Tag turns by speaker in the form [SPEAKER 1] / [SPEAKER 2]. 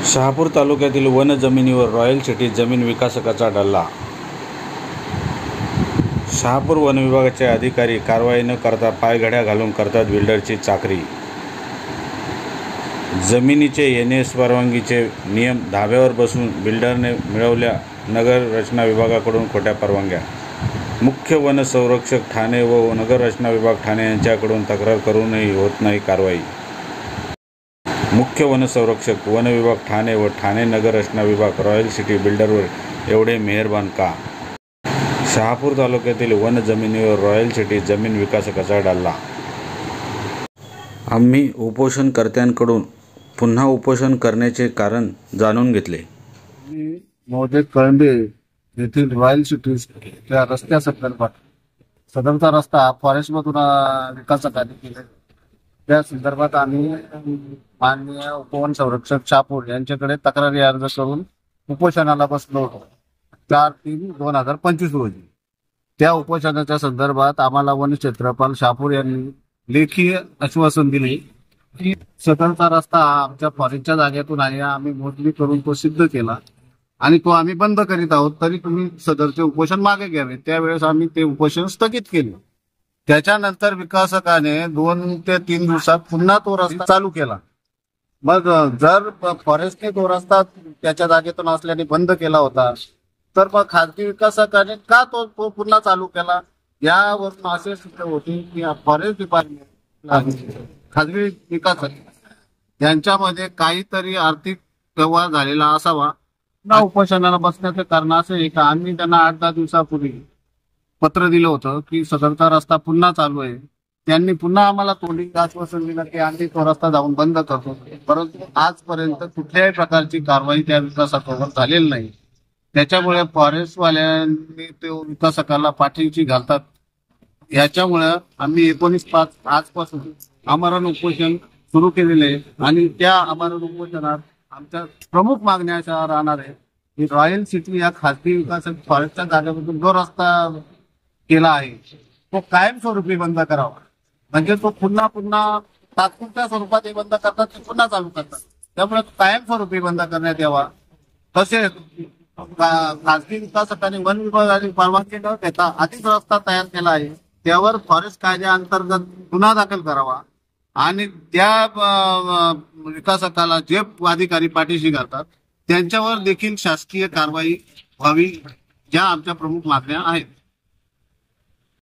[SPEAKER 1] शहापूर तालुक्यातील वन जमिनीवर royal city जमीन विकासकाचा डल्ला. शहापूर वन विभागाचे अधिकारी कारवाई न करता पायघड्या घालून करतात बिल्डरची चाकरी. जमिनीचे एनएस परवानगीचे नियम धाब्यावर बसून बिल्डरने मिळवल्या नगर रचना विभागाकडून खोट्या परवानग्या. मुख्य वन संरक्षक ठाणे व नगर रचना विभाग ठाणे यांच्याकडून तक्रार करूनही होत नाही कारवाई. मुख्य वन संरक्षक वन विभाग ठाणे व ठाणे नगर रचना विभाग रॉयल सिटी बिल्डरवर एवढे मेहरबान का? शहापूर तालुक्यातील वन जमिनीवर रॉयल सिटी जमीन विकासकाचा डल्ला. आम्ही उपोषणकर्त्यांकडून पुन्हा उपोषण करण्याचे कारण जाणून घेतले.
[SPEAKER 2] महोदय कळंबे येथील रॉयल सिटी त्या रस्त्या संदर्भात सदरचा रस्ता फॉरेस्टमधून विकासकाने केला. त्या संदर्भात आम्ही माननीय उपवन संरक्षक शहापूर यांच्याकडे तक्रारी अर्ज करून उपोषणाला बसलो होतो 4/3/2025 रोजी. त्या उपोषणाच्या संदर्भात आम्हाला वन क्षेत्रपाल शहापूर यांनी लेखी आश्वासन दिले की सदरचा रस्ता आमच्या फॉरेस्टच्या जागेतून आहे, आम्ही मोजणी करून तो सिद्ध केला आणि तो आम्ही बंद करीत आहोत, तरी तुम्ही सदरचे उपोषण मागे घ्यावे. त्यावेळेस आम्ही ते उपोषण स्थगित केले. त्याच्यानंतर विकासकाने 2 ते 3 दिवसात पुन्हा तो रस्ता चालू केला. मग जर फॉरेस्टने तो रस्ता त्याच्या जागेतून असल्याने बंद केला होता, तर मग खाजगी विकासकाने का तो पुन्हा चालू केला? यावरून असे सिद्ध होते की फॉरेस्ट डिपार्टमेंट खाजगी विकासक यांच्यामध्ये काहीतरी आर्थिक व्यवहार झालेला असावा. पुन्हा उपोषणाला बसण्याचे कारण असे आहे की आम्ही त्यांना 8-10 दिवसापूर्वी पत्र दिलं होतं की सदरचा रस्ता पुन्हा चालू आहे. त्यांनी पुन्हा आम्हाला तोंडी आश्वासन दिलं की आम्ही तो रस्ता जाऊन बंद करतो, परंतु आजपर्यंत कुठल्याही प्रकारची कारवाई त्या विकासकावर झालेली नाही. त्याच्यामुळे फॉरेस्टवाल्यांनी ते विकासकाला पाठीशी घालतात. याच्यामुळे आम्ही 19/5 आजपासून आमरण उपोषण सुरू केलेले आहे आणि त्या आमरण उपोषणात आमच्या प्रमुख मागण्या अशा राहणार आहे की रॉयल सिटी या खासगी विकासक फॉरेस्टच्या जागेपासून जो रस्ता केला आहे तो कायमस्वरूपी बंद करावा. म्हणजे तो पुन्हा तात्पुरत्या स्वरूपात बंद करतात, ते पुन्हा चालू करतात. त्यामुळे कायमस्वरूपी बंद करण्यात यावा. तसेच खासगी विकासकाने वन विभागाने परवानगी न देता आधीच रस्ता तयार केला आहे त्यावर फॉरेस्ट कायद्याअंतर्गत गुन्हा दाखल करावा आणि त्या विकासकाला जे अधिकारी पाठीशी घालतात त्यांच्यावर देखील शासकीय कारवाई व्हावी, ज्या आमच्या प्रमुख मागण्या आहेत.